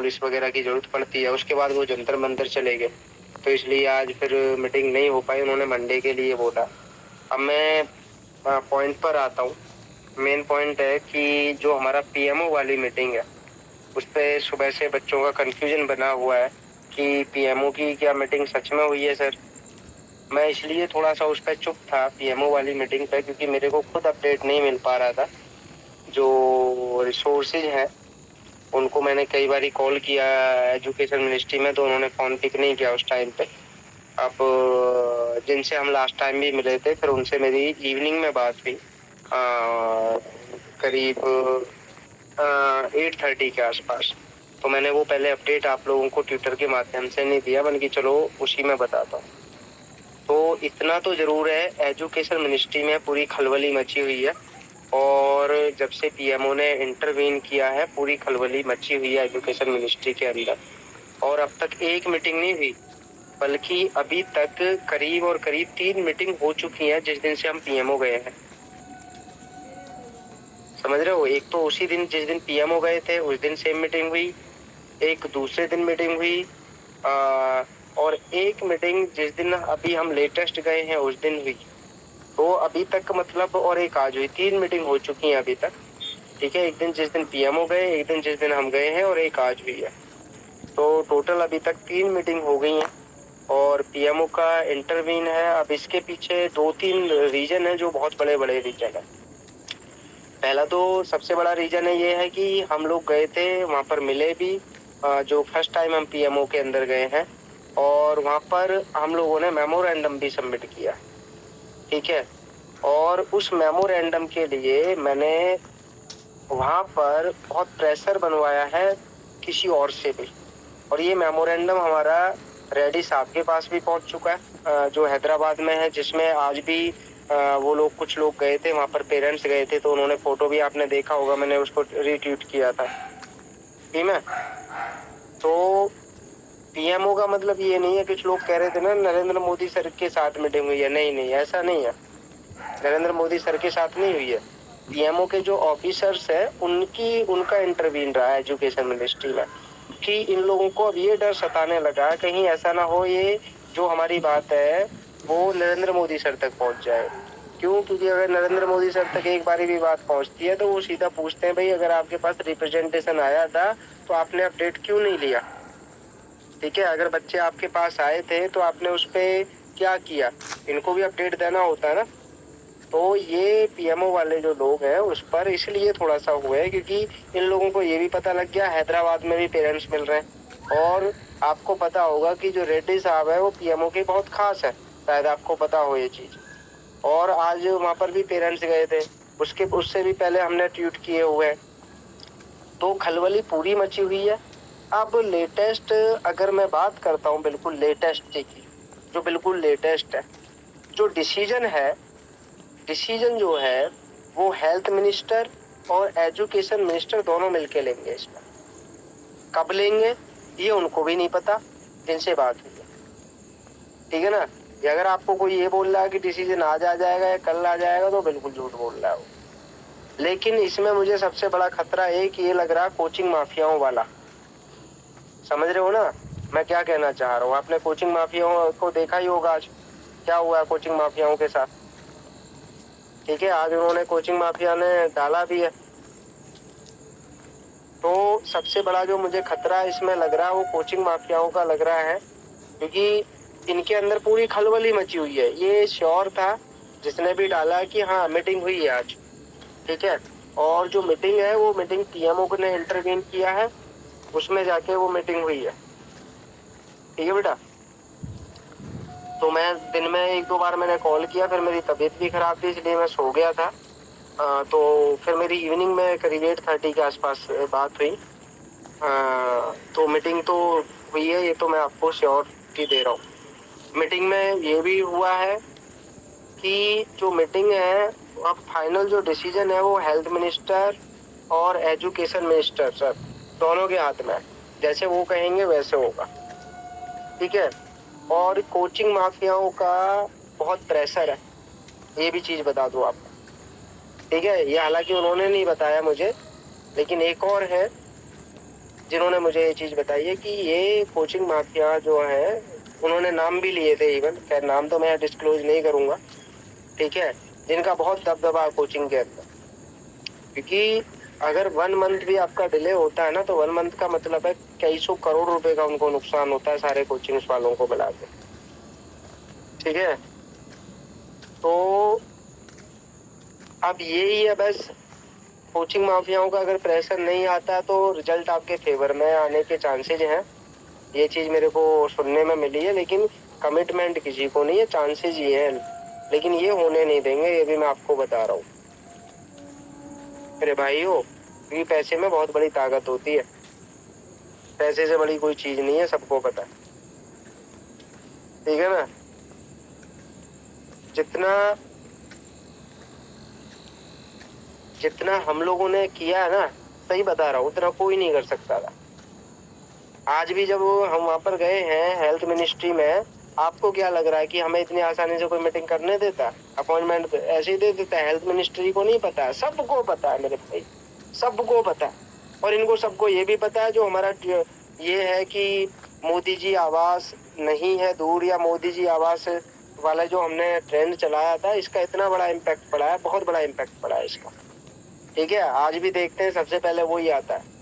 Police वगैरह की ज़रूरत पड़ती है। उसके बाद वो जंतर मंतर चले गए, तो इसलिए आज फिर मीटिंग नहीं हो पाई, उन्होंने मंडे के लिए बोला। अब मैं पॉइंट पर आता हूँ। मेन पॉइंट है कि जो हमारा पीएमओ वाली मीटिंग है, उस पे सुबह से बच्चों का कन्फ्यूजन बना हुआ है कि पीएमओ की क्या मीटिंग सच में हुई है सर? मैं इसलिए थोड़ा-सा उस पे चुप था पीएमओ वाली मीटिंग पे, क्योंकि मेरे को खुद अपडेट नहीं मिल पा रहा था। जो रिसोर्सेज़ हैं, उनको मैंने कई बारी कॉल किया एजुकेशन मिनिस्ट्री में, तो उन्होंने फ़ोन पिक नहीं किया उस टाइम पे। अब जिनसे हम लास्ट टाइम भी मिले थे, फिर उनसे मेरी इवनिंग में बात हुई करीब 8:30 के आसपास। तो मैंने वो पहले अपडेट आप लोगों को ट्विटर के माध्यम से नहीं दिया, बल्कि चलो उसी में बताता हूँ। तो इतना तो ज़रूर है, एजुकेशन मिनिस्ट्री में पूरी खलबली मची हुई है, और जब से पीएमओ ने इंटरवीन किया है, पूरी खलबली मची हुई है एजुकेशन मिनिस्ट्री के अंदर। और अब तक एक मीटिंग नहीं हुई, बल्कि अभी तक करीब और करीब 3 मीटिंग हो चुकी हैं जिस दिन से हम पीएमओ गए हैं। समझ रहे हो? एक तो उसी दिन जिस दिन पीएमओ गए थे, उस दिन सेम मीटिंग हुई, एक दूसरे दिन मीटिंग हुई, और एक मीटिंग जिस दिन अभी हम लेटेस्ट गए हैं उस दिन हुई। तो अभी तक मतलब, और एक आज हुई, 3 मीटिंग हो चुकी हैं अभी तक। ठीक है, एक दिन जिस दिन पीएमओ गए, एक दिन जिस दिन हम गए हैं, और एक आज हुई है। तो टोटल अभी तक 3 मीटिंग हो गई हैं, और पीएमओ का इंटरवीन है। अब इसके पीछे 2-3 रीजन है जो बहुत बड़े-बड़े रीजन है। पहला तो सबसे बड़ा रीजन है ये है कि हम लोग गए थे, वहाँ पर मिले भी, जो फर्स्ट टाइम हम पीएमओ के अंदर गए हैं, और वहाँ पर हम लोगों ने मेमोरेंडम भी सबमिट किया। ठीक है, और उस मेमोरेंडम के लिए मैंने वहाँ पर बहुत प्रेशर बनवाया है किसी और से भी, और ये मेमोरेंडम हमारा रेड्डी साहब के पास भी पहुँच चुका है, जो हैदराबाद में है, जिसमें आज भी वो लोग, कुछ लोग गए थे वहाँ पर, पेरेंट्स गए थे, तो उन्होंने फोटो भी आपने देखा होगा, मैंने उसको रीट्वीट किया था। ठीक है, तो पीएमओ का मतलब ये नहीं है, कुछ लोग कह रहे थे ना नरेंद्र मोदी सर के साथ मीटिंग हुई है। नहीं, ऐसा नहीं है, नरेंद्र मोदी सर के साथ नहीं हुई है। पीएमओ के जो ऑफिसर्स हैं, उनका इंटरवीन रहा है एजुकेशन मिनिस्ट्री में, कि इन लोगों को अब ये डर सताने लगा, कहीं ऐसा ना हो ये जो हमारी बात है वो नरेंद्र मोदी सर तक पहुंच जाए। क्यों? क्योंकि अगर नरेंद्र मोदी सर तक एक बारी भी बात पहुंचती है, तो वो सीधा पूछते हैं, भाई अगर आपके पास रिप्रेजेंटेशन आया था तो आपने अपडेट क्यों नहीं लिया? ठीक है, अगर बच्चे आपके पास आए थे तो आपने उस पे क्या किया? इनको भी अपडेट देना होता है ना। तो ये पीएमओ वाले जो लोग हैं उस पर इसलिए थोड़ा सा हुआ है, क्योंकि इन लोगों को ये भी पता लग गया हैदराबाद में भी पेरेंट्स मिल रहे हैं, और आपको पता होगा कि जो रेड्डी साहब है वो पीएमओ के बहुत खास है, शायद आपको पता हो ये चीज। और आज वहाँ पर भी पेरेंट्स गए थे, उससे भी पहले हमने ट्वीट किए हुए हैं। तो खलबली पूरी मची हुई है। अब लेटेस्ट अगर मैं बात करता हूँ, बिल्कुल लेटेस्ट की, जो बिल्कुल लेटेस्ट है, जो डिसीजन जो है वो हेल्थ मिनिस्टर और एजुकेशन मिनिस्टर दोनों मिलके लेंगे। इसमें कब लेंगे ये उनको भी नहीं पता, जिनसे बात हुई है। ठीक है ना? ये अगर आपको कोई ये बोल रहा है कि डिसीजन आज आ जाएगा या कल आ जाएगा, तो बिल्कुल झूठ बोल रहा है वो। लेकिन इसमें मुझे सबसे बड़ा खतरा एक ये लग रहा है, कोचिंग माफियाओं वाला। समझ रहे हो ना मैं क्या कहना चाह रहा हूँ? आपने कोचिंग माफियाओं को देखा ही होगा आज क्या हुआ है कोचिंग माफियाओं के साथ। ठीक है, आज उन्होंने, कोचिंग माफिया ने डाला भी है। तो सबसे बड़ा जो मुझे खतरा इसमें लग रहा है वो कोचिंग माफियाओं का लग रहा है, क्योंकि इनके अंदर पूरी खलबली मची हुई है। ये श्योर था जिसने भी डाला कि हाँ मीटिंग हुई है आज। ठीक है, और जो मीटिंग है वो मीटिंग पीएमओ ने इंटरवीन किया है, उसमें जाके वो मीटिंग हुई है। ठीक है बेटा, तो मैं दिन में 1-2 बार मैंने कॉल किया, फिर मेरी तबीयत भी खराब थी इसलिए मैं सो गया था। तो फिर मेरी इवनिंग में करीब 8:30 के आसपास बात हुई। तो मीटिंग तो हुई है, ये तो मैं आपको श्योरिटी दे रहा हूँ। मीटिंग में ये भी हुआ है कि जो मीटिंग है, अब फाइनल जो डिसीजन है वो हेल्थ मिनिस्टर और एजुकेशन मिनिस्टर सर दोनों के हाथ में है। जैसे वो कहेंगे वैसे होगा। ठीक है, और कोचिंग माफियाओं का बहुत प्रेशर है, ये भी चीज बता दूं आपको। ठीक है, ये हालांकि उन्होंने नहीं बताया मुझे, लेकिन एक और है जिन्होंने मुझे ये चीज़ बताई है कि ये कोचिंग माफिया जो है, उन्होंने नाम भी लिए थे इवन, खैर नाम तो मैं डिस्क्लोज नहीं करूँगा, ठीक है, जिनका बहुत दबदबा है कोचिंग के अंदर। क्योंकि अगर 1 मंथ भी आपका डिले होता है ना, तो 1 मंथ का मतलब है कई सौ करोड़ रुपए का उनको नुकसान होता है सारे कोचिंग्स वालों को मिला के, ठीक है। तो अब यही है बस, कोचिंग माफियाओं का अगर प्रेशर नहीं आता तो रिजल्ट आपके फेवर में आने के चांसेज हैं। ये चीज मेरे को सुनने में मिली है, लेकिन कमिटमेंट किसी को नहीं है, चांसेज ये है, लेकिन ये होने नहीं देंगे, ये भी मैं आपको बता रहा हूँ मेरे भाइयों। क्योंकि पैसे में बहुत बड़ी ताकत होती है, पैसे से बड़ी कोई चीज नहीं है, सबको पता है, ठीक है ना। जितना जितना हम लोगों ने किया है ना, सही बता रहा हूँ, उतना कोई नहीं कर सकता था। आज भी जब हम वहां पर गए हैं हेल्थ मिनिस्ट्री में, आपको क्या लग रहा है कि हमें इतनी आसानी से कोई मीटिंग करने देता? अपॉइंटमेंट ऐसे ही दे देता है? हेल्थ मिनिस्ट्री को नहीं पता है? सबको पता है मेरे भाई, सबको पता है। और इनको सबको ये भी पता है, जो हमारा ये है कि मोदी जी आवास नहीं है दूर, या मोदी जी आवास वाला जो हमने ट्रेंड चलाया था, इसका इतना बड़ा इम्पैक्ट पड़ा है, बहुत बड़ा इम्पैक्ट पड़ा है इसका, ठीक है। आज भी देखते हैं सबसे पहले वही आता है।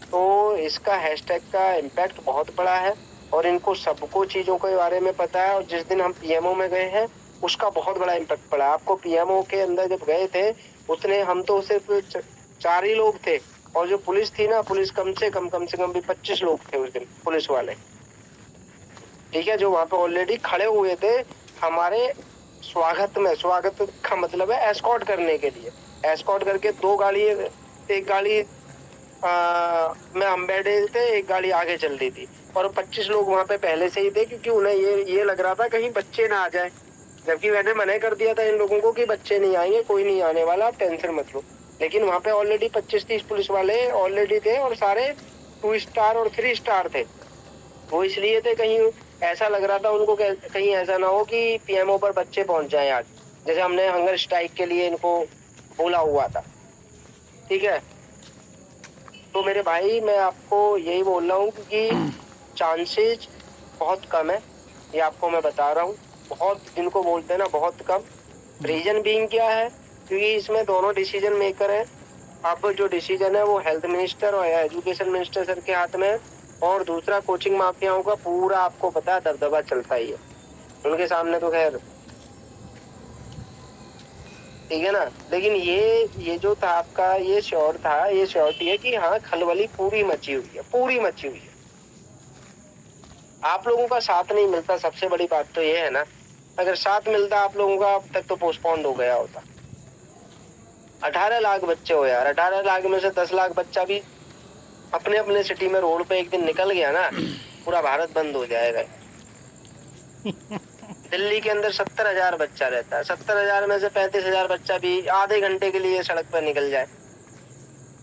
तो इसका हैशटैग का इम्पैक्ट बहुत बड़ा है, और इनको सबको चीजों के बारे में पता है। और जिस दिन हम पीएमओ में गए हैं, उसका बहुत बड़ा इम्पैक्ट पड़ा। आपको पीएमओ के अंदर जब गए थे, उतने हम तो सिर्फ 4 ही लोग थे, और जो पुलिस थी ना, पुलिस कम से कम भी 25 लोग थे उस दिन, पुलिस वाले, ठीक है, जो वहां पे ऑलरेडी खड़े हुए थे हमारे स्वागत में। स्वागत का मतलब है एस्कॉर्ट करने के लिए, एस्कॉर्ट करके 2 गाड़ी, एक गाड़ी में हम बैठे थे, एक गाड़ी आगे चल रही थी, और 25 लोग वहां पे पहले से ही थे, क्योंकि उन्हें ये लग रहा था कहीं बच्चे ना आ जाए, जबकि मैंने मना कर दिया था इन लोगों को कि बच्चे नहीं आएंगे, कोई नहीं आने वाला, आप टेंशन मत लो। लेकिन वहां पे ऑलरेडी 25-30 पुलिस वाले ऑलरेडी थे, और सारे 2 स्टार और 3 स्टार थे। वो इसलिए थे, कहीं ऐसा लग रहा था उनको, कहीं ऐसा ना हो कि पीएमओ पर बच्चे पहुंच जाएं आज, जैसे हमने हंगर स्ट्राइक के लिए इनको बोला हुआ था, ठीक है। तो मेरे भाई, मैं आपको यही बोल रहा हूँ कि चांसेस बहुत कम है, ये आपको मैं बता रहा हूँ, बहुत, जिनको बोलते हैं ना बहुत कम। रीजन बीइंग क्या है? क्योंकि इसमें दोनों डिसीजन मेकर हैं। अब जो डिसीजन है वो हेल्थ मिनिस्टर और एजुकेशन मिनिस्टर सर के हाथ में है, और दूसरा कोचिंग माफियाओं का पूरा आपको पता है दबदबा चलता ही है उनके सामने, तो खैर ठीक है ना। लेकिन ये जो था आपका, ये श्योर था, ये श्योरिटी है कि हाँ, खलबली पूरी मची हुई है, पूरी मची हुई है। आप लोगों का साथ नहीं मिलता, सबसे बड़ी बात तो ये है ना। अगर साथ मिलता आप लोगों का, अब तक तो पोस्टपोन्ड हो गया होता। 18 लाख बच्चे हो यार, 18 लाख में से 10 लाख बच्चा भी अपने अपने सिटी में रोड पे एक दिन निकल गया ना, पूरा भारत बंद हो जाएगा। दिल्ली के अंदर 70,000 बच्चा रहता है, 70,000 में से 35,000 बच्चा भी आधे घंटे के लिए सड़क पर निकल जाए,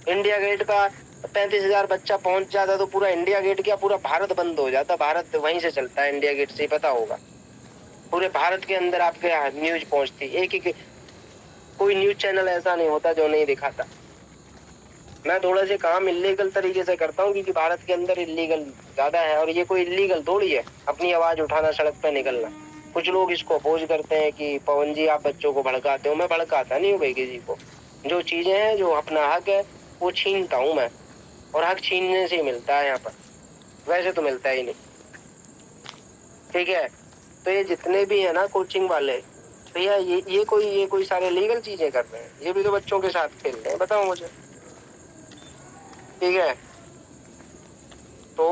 इंडिया गेट का 35,000 बच्चा पहुंच जाता, तो पूरा इंडिया गेट क्या, पूरा भारत बंद हो जाता। भारत वहीं से चलता है, इंडिया गेट से ही, पता होगा। पूरे भारत के अंदर आपके न्यूज पहुंचती, एक कोई न्यूज चैनल ऐसा नहीं होता जो नहीं दिखाता। मैं थोड़ा से काम इलीगल तरीके से करता हूँ, क्योंकि भारत के अंदर इलीगल ज्यादा है, और ये कोई इलीगल थोड़ी है अपनी आवाज उठाना, सड़क पे निकलना। कुछ लोग इसको अपोज करते हैं कि पवन जी आप बच्चों को भड़काते हो। मैं भड़काता नहीं हूँ भाई किसी को। जो चीजें हैं, जो अपना हक है, वो छीनता हूँ मैं, और हक छीनने से ही मिलता है यहाँ पर, वैसे तो मिलता ही नहीं, ठीक है। तो ये जितने भी है ना कोचिंग वाले भैया, ये कोई सारे लीगल चीजें कर रहे हैं? ये भी तो बच्चों के साथ खेल रहे हैं, बताओ मुझे, ठीक है। तो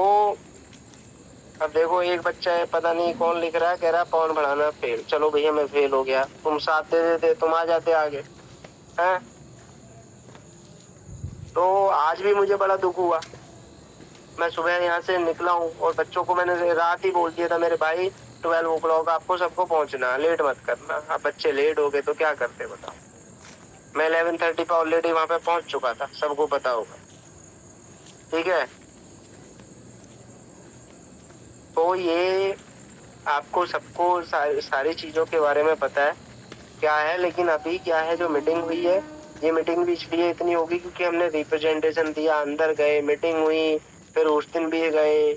अब देखो, एक बच्चा है, पता नहीं कौन लिख रहा है, कह रहा है पवन बढ़ाना फेल। चलो भैया, मैं फेल हो गया, तुम साथ दे देते, तुम आ जाते आगे, हैं। तो आज भी मुझे बड़ा दुख हुआ। मैं सुबह यहाँ से निकला हूँ, और बच्चों को मैंने रात ही बोल दिया था, मेरे भाई 12 o'clock आपको सबको पहुंचना, लेट मत करना। अब बच्चे लेट हो गए तो क्या करते बताओ। मैं 11:30 पे ऑलरेडी वहां पे पहुंच चुका था, सबको पता होगा, ठीक है। तो ये आपको सबको सारी चीजों के बारे में पता है क्या है। लेकिन अभी क्या है, जो मीटिंग हुई है, ये मीटिंग भी इसलिए इतनी होगी क्योंकि हमने रिप्रेजेंटेशन दिया, अंदर गए, मीटिंग हुई, फिर उस दिन भी गए,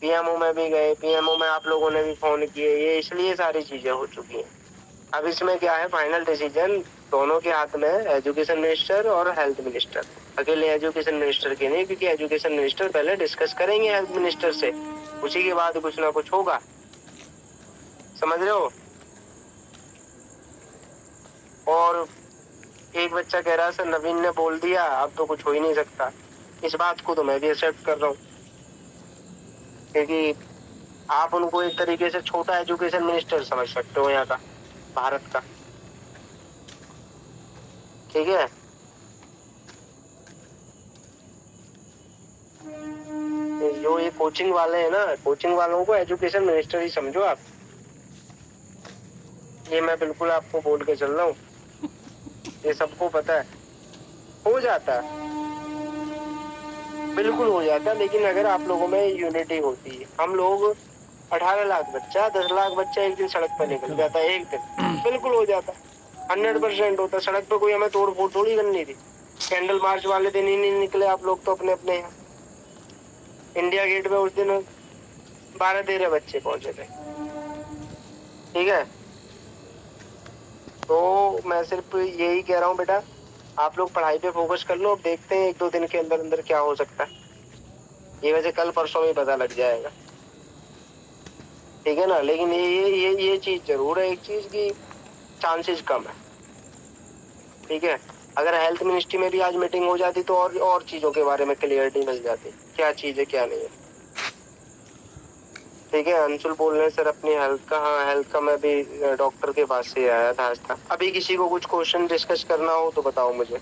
पीएमओ में भी गए, पीएमओ में आप लोगों ने भी फोन किए, ये इसलिए सारी चीजें हो चुकी हैं। अब इसमें क्या है, फाइनल डिसीजन दोनों के हाथ में है, एजुकेशन मिनिस्टर और हेल्थ मिनिस्टर। अकेले एजुकेशन मिनिस्टर के नहीं, क्योंकि एजुकेशन मिनिस्टर पहले डिस्कस करेंगे हेल्थ मिनिस्टर से, उसी के बाद कुछ ना कुछ होगा, समझ रहे हो। और एक बच्चा कह रहा सर नवीन ने बोल दिया, अब तो कुछ हो ही नहीं सकता। इस बात को तो मैं भी एक्सेप्ट कर रहा हूँ, क्योंकि आप उनको एक तरीके से छोटा एजुकेशन मिनिस्टर समझ सकते हो यहाँ का, भारत का, ठीक है। जो ये कोचिंग वाले हैं ना, कोचिंग वालों को एजुकेशन मिनिस्टर ही समझो आप, ये मैं बिल्कुल आपको बोल के चल रहा हूँ, ये सबको पता है, हो जाता है, बिल्कुल हो जाता है। लेकिन अगर आप लोगों में यूनिटी होती है, हम लोग 18 लाख बच्चा, 10 लाख बच्चा एक दिन सड़क पर निकल जाता है, एक दिन बिल्कुल हो जाता है, 100% होता है। सड़क पे कोई हमें तोड़ फोड़ थोड़ी करनी थी, कैंडल मार्च वाले दिन ही नहीं निकले आप लोग तो अपने अपने यहाँ। इंडिया गेट पे उस दिन 12-13 बच्चे पहुंचे थे, ठीक है। तो मैं सिर्फ यही कह रहा हूँ बेटा, आप लोग पढ़ाई पे फोकस कर लो, अब देखते हैं 1-2 दिन के अंदर अंदर क्या हो सकता है। ये वैसे कल परसों में पता लग जाएगा, ठीक है ना। लेकिन ये चीज जरूर है, एक चीज की चांसेस कम है, ठीक है। अगर हेल्थ मिनिस्ट्री में भी आज मीटिंग हो जाती तो और चीजों के बारे में क्लियरिटी मिल जाती, क्या चीज है क्या नहीं है, ठीक है। अंशुल बोल रहे हैं सर अपनी हेल्थ का, हाँ हेल्थ का मैं भी डॉक्टर के पास से आया था आज तक। अभी किसी को कुछ क्वेश्चन डिस्कस करना हो तो बताओ मुझे।